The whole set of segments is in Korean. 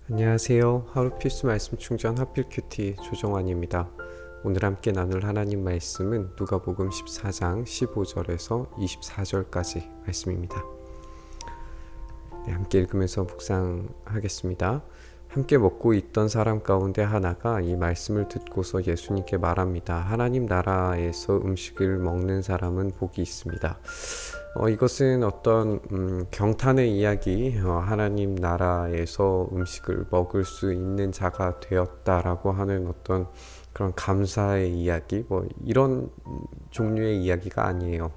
안녕하세요. 하루 필수 말씀 충전 하필 큐티 조정환입니다. 오늘 함께 나눌 하나님 말씀은 누가복음 14장 15절에서 24절까지 말씀입니다. 함께 읽으면서 묵상하겠습니다. 함께 먹고 있던 사람 가운데 하나가 이 말씀을 듣고서 예수님께 말합니다. 하나님 나라에서 음식을 먹는 사람은 복이 있습니다. 이것은 어떤 경탄의 이야기, 하나님 나라에서 음식을 먹을 수 있는 자가 되었다라고 하는 어떤 그런 감사의 이야기, 이런 종류의 이야기가 아니에요.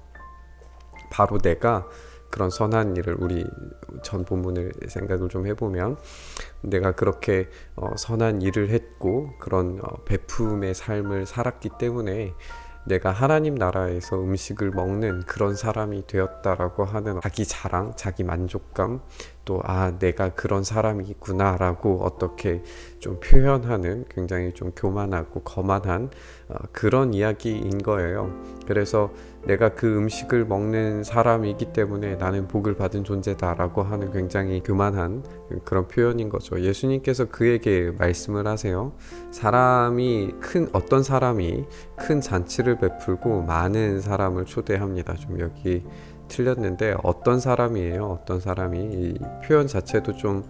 바로 내가 그런 선한 일을, 우리 전 본문을 생각을 좀 해보면 내가 그렇게 선한 일을 했고 그런 베품의 삶을 살았기 때문에 내가 하나님 나라에서 음식을 먹는 그런 사람이 되었다라고 하는 자기 자랑, 자기 만족감, 또 내가 그런 사람이구나 라고 어떻게 좀 표현하는 굉장히 좀 교만하고 거만한 그런 이야기인 거예요. 그래서 내가 그 음식을 먹는 사람이기 때문에 나는 복을 받은 존재다라고 하는 굉장히 교만한 그런 표현인 거죠. 예수님께서 그에게 말씀을 하세요. 어떤 사람이 큰 잔치를 베풀고 많은 사람을 초대합니다. 좀 여기 틀렸는데 어떤 사람이에요? 어떤 사람이, 이 표현 자체도 좀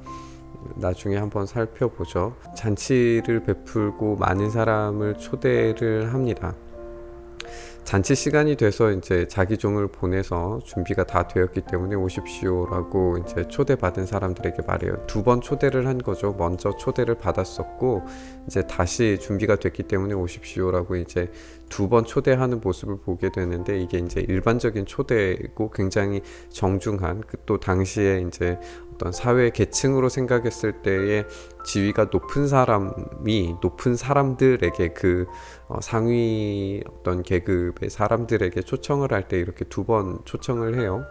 나중에 한번 살펴보죠. 잔치를 베풀고 많은 사람을 초대를 합니다. 잔치 시간이 돼서 이제 자기 종을 보내서 준비가 다 되었기 때문에 오십시오라고 이제 초대받은 사람들에게 말해요. 2번 초대를 한 거죠. 먼저 초대를 받았었고 이제 다시 준비가 됐기 때문에 오십시오라고 이제 2번 초대하는 모습을 보게 되는데, 이게 이제 일반적인 초대고 굉장히 정중한, 또 당시에 이제 어떤 사회 계층으로 생각했을 때의 지위가 높은 사람들에게 상위 어떤 계급의 사람들에게 초청을 할 때 이렇게 2번 초청을 해요.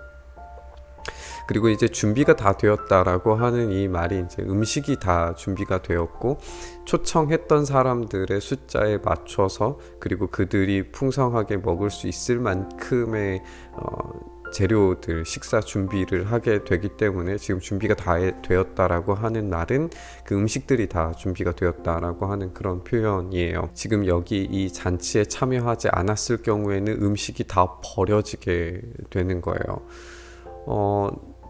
그리고 이제 준비가 다 되었다라고 하는 이 말이 이제 음식이 다 준비가 되었고 초청했던 사람들의 숫자에 맞춰서, 그리고 그들이 풍성하게 먹을 수 있을 만큼의 재료들, 식사 준비를 하게 되기 때문에 지금 준비가 다 되었다라고 하는 말은 그 음식들이 다 준비가 되었다라고 하는 그런 표현이에요. 지금 여기 이 잔치에 참여하지 않았을 경우에는 음식이 다 버려지게 되는 거예요.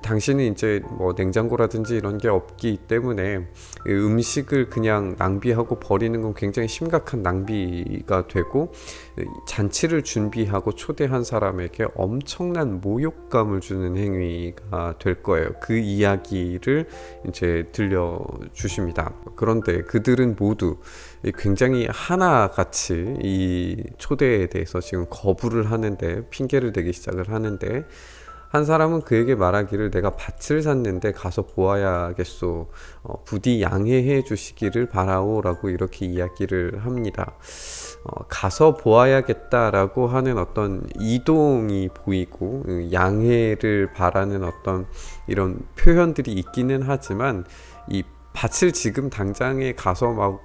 당신은 이제 냉장고라든지 이런 게 없기 때문에 음식을 그냥 낭비하고 버리는 건 굉장히 심각한 낭비가 되고, 잔치를 준비하고 초대한 사람에게 엄청난 모욕감을 주는 행위가 될 거예요. 그 이야기를 이제 들려주십니다. 그런데 그들은 모두 굉장히 하나같이 이 초대에 대해서 지금 거부를 하는데, 핑계를 대기 시작을 하는데, 한 사람은 그에게 말하기를 내가 밭을 샀는데 가서 보아야겠소. 부디 양해해 주시기를 바라오라고 이렇게 이야기를 합니다. 가서 보아야겠다라고 하는 어떤 이동이 보이고 양해를 바라는 어떤 이런 표현들이 있기는 하지만, 이 밭을 지금 당장에 가서 막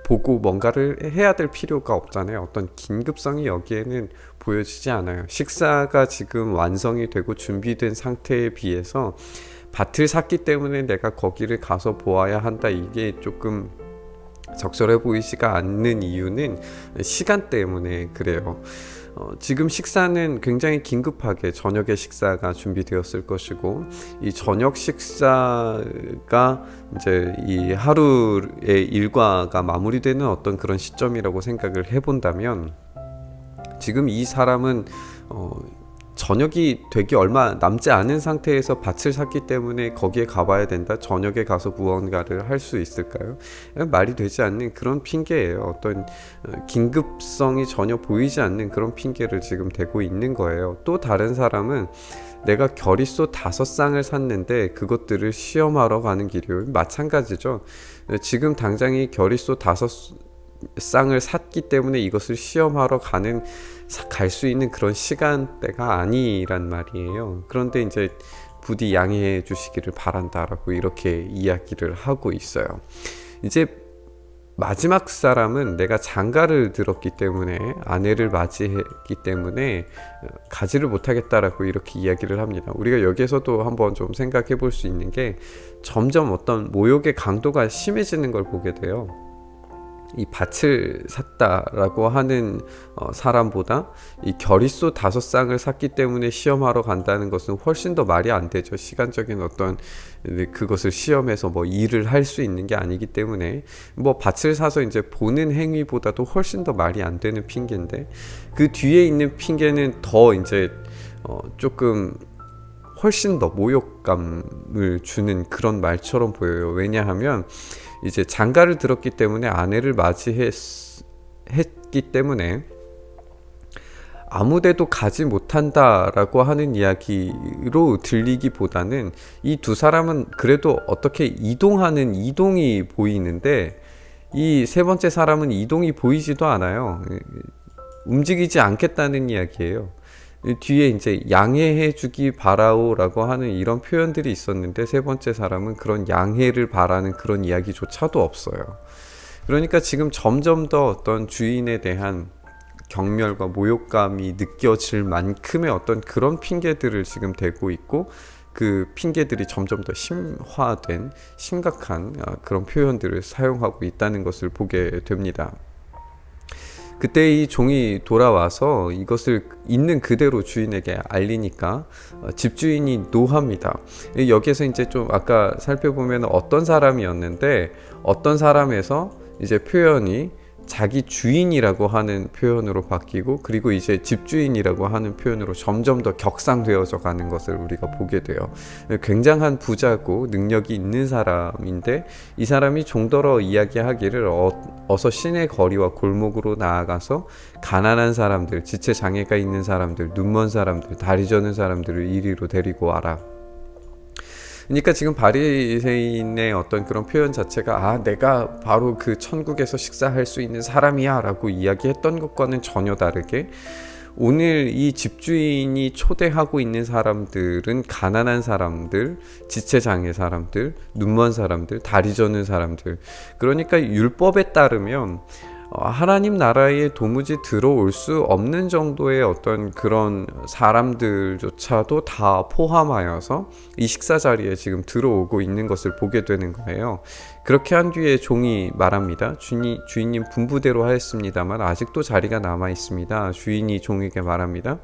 보고 뭔가를 해야 될 필요가 없잖아요. 어떤 긴급성이 여기에는 보여지지 않아요. 식사가 지금 완성이 되고 준비된 상태에 비해서 밭을 샀기 때문에 내가 거기를 가서 보아야 한다, 이게 조금 적절해 보이지가 않는 이유는 시간 때문에 그래요. 지금 식사는 굉장히 긴급하게 저녁의 식사가 준비되었을 것이고, 이 저녁 식사가 이제 이 하루의 일과가 마무리되는 어떤 그런 시점이라고 생각을 해본다면, 지금 이 사람은 저녁이 되기 얼마 남지 않은 상태에서 밭을 샀기 때문에 거기에 가봐야 된다, 저녁에 가서 무언가를 할 수 있을까요? 말이 되지 않는 그런 핑계예요. 어떤 긴급성이 전혀 보이지 않는 그런 핑계를 지금 대고 있는 거예요. 또 다른 사람은 내가 겨릿소 5쌍을 샀는데 그것들을 시험하러 가는 길이요. 마찬가지죠. 지금 당장에 겨릿소 5쌍을 샀기 때문에 이것을 시험하러 갈 수 있는 그런 시간대가 아니란 말이에요. 그런데 이제 부디 양해해 주시기를 바란다라고 이렇게 이야기를 하고 있어요. 이제 마지막 사람은 내가 장가를 들었기 때문에, 아내를 맞이했기 때문에 가지를 못하겠다라고 이렇게 이야기를 합니다. 우리가 여기에서도 한번 좀 생각해 볼 수 있는 게, 점점 어떤 모욕의 강도가 심해지는 걸 보게 돼요. 이 밭을 샀다라고 하는 사람보다 이 결의소 5쌍을 샀기 때문에 시험하러 간다는 것은 훨씬 더 말이 안 되죠. 시간적인 어떤 그것을 시험해서 뭐 일을 할 수 있는 게 아니기 때문에, 뭐 밭을 사서 이제 보는 행위보다도 훨씬 더 말이 안 되는 핑계인데, 그 뒤에 있는 핑계는 더 이제 조금 훨씬 더 모욕감을 주는 그런 말처럼 보여요. 왜냐하면 이제 장가를 들었기 때문에, 아내를 맞이했기 때문에 아무데도 가지 못한다라고 하는 이야기로 들리기보다는, 이 두 사람은 그래도 어떻게 이동하는 이동이 보이는데, 이 세 번째 사람은 이동이 보이지도 않아요. 움직이지 않겠다는 이야기예요. 뒤에 이제 양해해 주기 바라오라고 하는 이런 표현들이 있었는데, 세 번째 사람은 그런 양해를 바라는 그런 이야기조차도 없어요. 그러니까 지금 점점 더 어떤 주인에 대한 경멸과 모욕감이 느껴질 만큼의 어떤 그런 핑계들을 지금 대고 있고, 그 핑계들이 점점 더 심화된 심각한 그런 표현들을 사용하고 있다는 것을 보게 됩니다. 그때 이 종이 돌아와서 이것을 있는 그대로 주인에게 알리니까 집주인이 노합니다. 여기에서 이제 좀 아까 살펴보면 어떤 사람이었는데, 어떤 사람에서 이제 표현이 자기 주인이라고 하는 표현으로 바뀌고, 그리고 이제 집주인이라고 하는 표현으로 점점 더 격상되어져 가는 것을 우리가 보게 돼요. 굉장한 부자고 능력이 있는 사람인데, 이 사람이 종더러 이야기하기를 어서 시내 거리와 골목으로 나아가서 가난한 사람들, 지체 장애가 있는 사람들, 눈먼 사람들, 다리 저는 사람들을 이리로 데리고 와라. 그러니까 지금 바리새인의 어떤 그런 표현 자체가, 내가 바로 그 천국에서 식사할 수 있는 사람이야 라고 이야기했던 것과는 전혀 다르게, 오늘 이 집주인이 초대하고 있는 사람들은 가난한 사람들, 지체장애 사람들, 눈먼 사람들, 다리 저는 사람들. 그러니까 율법에 따르면 하나님 나라에 도무지 들어올 수 없는 정도의 어떤 그런 사람들조차도 다 포함하여서 이 식사 자리에 지금 들어오고 있는 것을 보게 되는 거예요. 그렇게 한 뒤에 종이 말합니다. 주인님 분부대로 하였습니다만 아직도 자리가 남아 있습니다. 주인이 종에게 말합니다.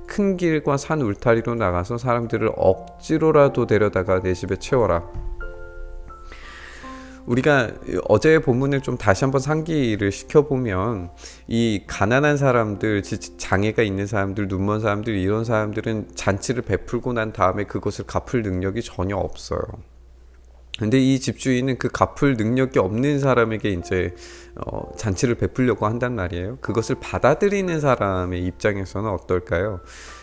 큰 길과 산 울타리로 나가서 사람들을 억지로라도 데려다가 내 집에 채워라. 우리가 어제의 본문을 좀 다시 한번 상기를 시켜보면, 이 가난한 사람들, 장애가 있는 사람들, 눈먼 사람들, 이런 사람들은 잔치를 베풀고 난 다음에 그것을 갚을 능력이 전혀 없어요. 근데 이 집주인은 그 갚을 능력이 없는 사람에게 이제 잔치를 베풀려고 한단 말이에요. 그것을 받아들이는 사람의 입장에서는 어떨까요?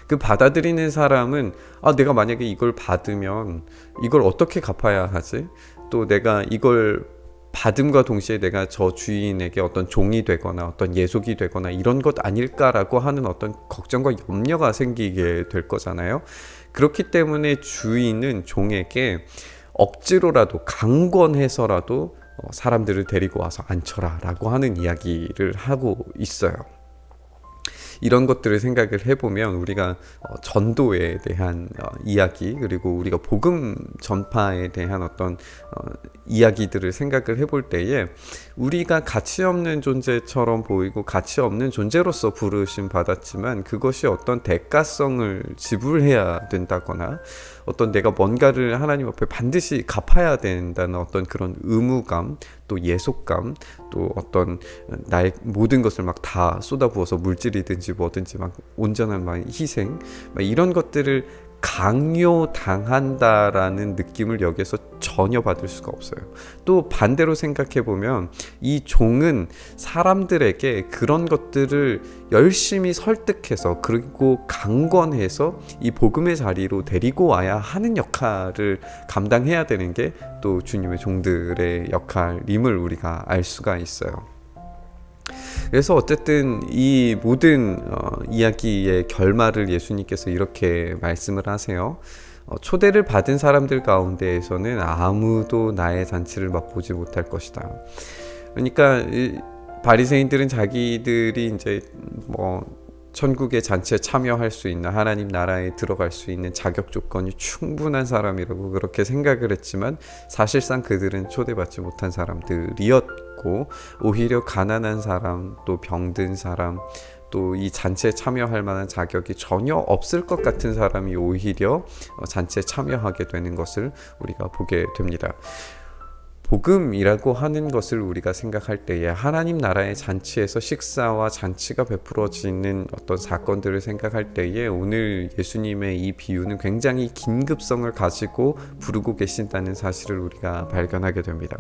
그 받아들이는 사람은, 내가 만약에 이걸 받으면 이걸 어떻게 갚아야 하지? 또 내가 이걸 받음과 동시에 내가 저 주인에게 어떤 종이 되거나 어떤 예속이 되거나 이런 것 아닐까라고 하는 어떤 걱정과 염려가 생기게 될 거잖아요. 그렇기 때문에 주인은 종에게 억지로라도 강권해서라도 사람들을 데리고 와서 앉혀라 라고 하는 이야기를 하고 있어요. 이런 것들을 생각을 해보면 우리가 전도에 대한 이야기, 그리고 우리가 복음 전파에 대한 어떤 이야기들을 생각을 해볼 때에, 우리가 가치 없는 존재처럼 보이고 가치 없는 존재로서 부르심 받았지만, 그것이 어떤 대가성을 지불해야 된다거나 어떤 내가 뭔가를 하나님 앞에 반드시 갚아야 된다는 어떤 그런 의무감, 또 예속감, 또 어떤 나의 모든 것을 막 다 쏟아부어서 물질이든지 뭐든지 막 온전한 막 희생, 막 이런 것들을 강요당한다라는 느낌을 여기서 전혀 받을 수가 없어요. 또 반대로 생각해보면 이 종은 사람들에게 그런 것들을 열심히 설득해서, 그리고 강권해서 이 복음의 자리로 데리고 와야 하는 역할을 감당해야 되는 게 또 주님의 종들의 역할임을 우리가 알 수가 있어요. 그래서 어쨌든 이 모든 이야기의 결말을 예수님께서 이렇게 말씀을 하세요. 초대를 받은 사람들 가운데에서는 아무도 나의 잔치를 맛보지 못할 것이다. 그러니까 이 바리새인들은 자기들이 이제 뭐 천국의 잔치에 참여할 수 있는, 하나님 나라에 들어갈 수 있는 자격 조건이 충분한 사람이라고 그렇게 생각을 했지만 사실상 그들은 초대받지 못한 사람들이었고, 오히려 가난한 사람, 또 병든 사람, 또 이 잔치에 참여할 만한 자격이 전혀 없을 것 같은 사람이 오히려 잔치에 참여하게 되는 것을 우리가 보게 됩니다. 복음이라고 하는 것을 우리가 생각할 때에 하나님 나라의 잔치에서 식사와 잔치가 베풀어지는 어떤 사건들을 생각할 때에 오늘 예수님의 이 비유는 굉장히 긴급성을 가지고 부르고 계신다는 사실을 우리가 발견하게 됩니다.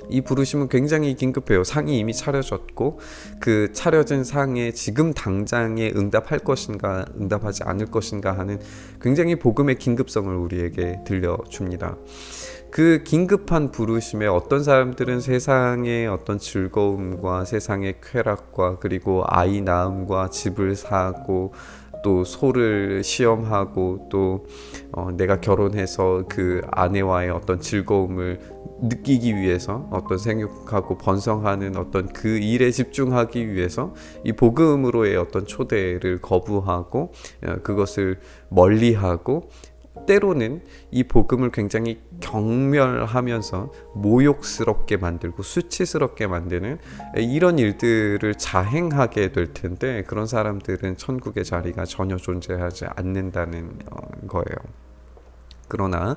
이 부르심은 굉장히 긴급해요. 상이 이미 차려졌고 그 차려진 상에 지금 당장에 응답할 것인가 응답하지 않을 것인가 하는 굉장히 복음의 긴급성을 우리에게 들려줍니다. 그 긴급한 부르심에 어떤 사람들은 세상의 어떤 즐거움과 세상의 쾌락과 그리고 아이 낳음과 집을 사고 또 소를 시험하고 또 내가 결혼해서 그 아내와의 어떤 즐거움을 느끼기 위해서 어떤 생육하고 번성하는 어떤 그 일에 집중하기 위해서 이 복음으로의 어떤 초대를 거부하고 그것을 멀리하고 때로는 이 복음을 굉장히 경멸하면서 모욕스럽게 만들고 수치스럽게 만드는 이런 일들을 자행하게 될 텐데, 그런 사람들은 천국의 자리가 전혀 존재하지 않는다는 거예요. 그러나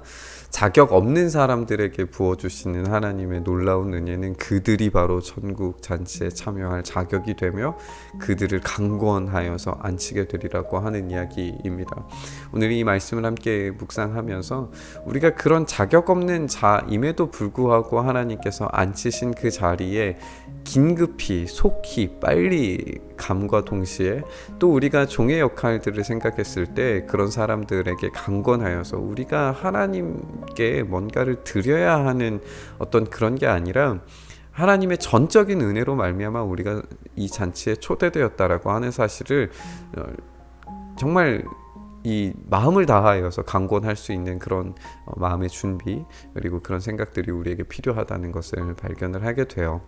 자격 없는 사람들에게 부어주시는 하나님의 놀라운 은혜는 그들이 바로 천국 잔치에 참여할 자격이 되며 그들을 강권하여서 앉히게 되리라고 하는 이야기입니다. 오늘 이 말씀을 함께 묵상하면서 우리가 그런 자격 없는 자임에도 불구하고 하나님께서 앉히신 그 자리에 긴급히 속히 빨리 감과 동시에 또 우리가 종의 역할들을 생각했을 때 그런 사람들에게 강권하여서 우리가 하나님께 뭔가를 드려야 하는 어떤 그런 게 아니라 하나님의 전적인 은혜로 말미암아 우리가 이 잔치에 초대되었다라고 하는 사실을 정말 이 마음을 다하여서 강권할 수 있는 그런 마음의 준비 그리고 그런 생각들이 우리에게 필요하다는 것을 발견을 하게 돼요.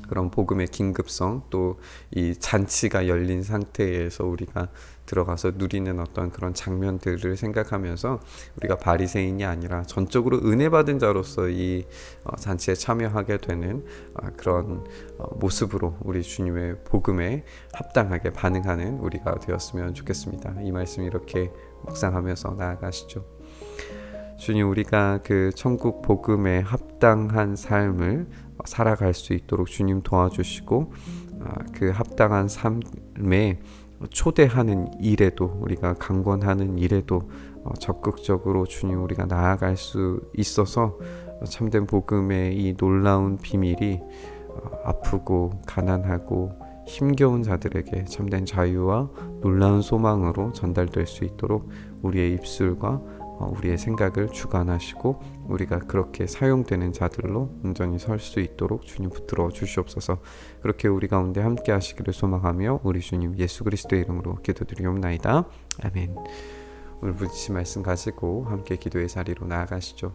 그런 복음의 긴급성, 또 이 잔치가 열린 상태에서 우리가 들어가서 누리는 어떤 그런 장면들을 생각하면서 우리가 바리새인이 아니라 전적으로 은혜 받은 자로서 이 잔치에 참여하게 되는 그런 모습으로 우리 주님의 복음에 합당하게 반응하는 우리가 되었으면 좋겠습니다. 이 말씀 이렇게 묵상하면서 나아가시죠. 주님, 우리가 그 천국 복음에 합당한 삶을 살아갈 수 있도록 주님 도와주시고 그 합당한 삶에 초대하는 일에도 우리가 강권하는 일에도 적극적으로 주님 우리가 나아갈 수 있어서 참된 복음의 이 놀라운 비밀이 아프고 가난하고 힘겨운 자들에게 참된 자유와 놀라운 소망으로 전달될 수 있도록 우리의 입술과 우리의 생각을 주관하시고 우리가 그렇게 사용되는 자들로 온전히 설 수 있도록 주님 붙들어 주시옵소서. 그렇게 우리 가운데 함께 하시기를 소망하며 우리 주님 예수 그리스도의 이름으로 기도드리옵나이다. 아멘. 오늘 부딪힌 말씀 가지고 함께 기도의 자리로 나아가시죠.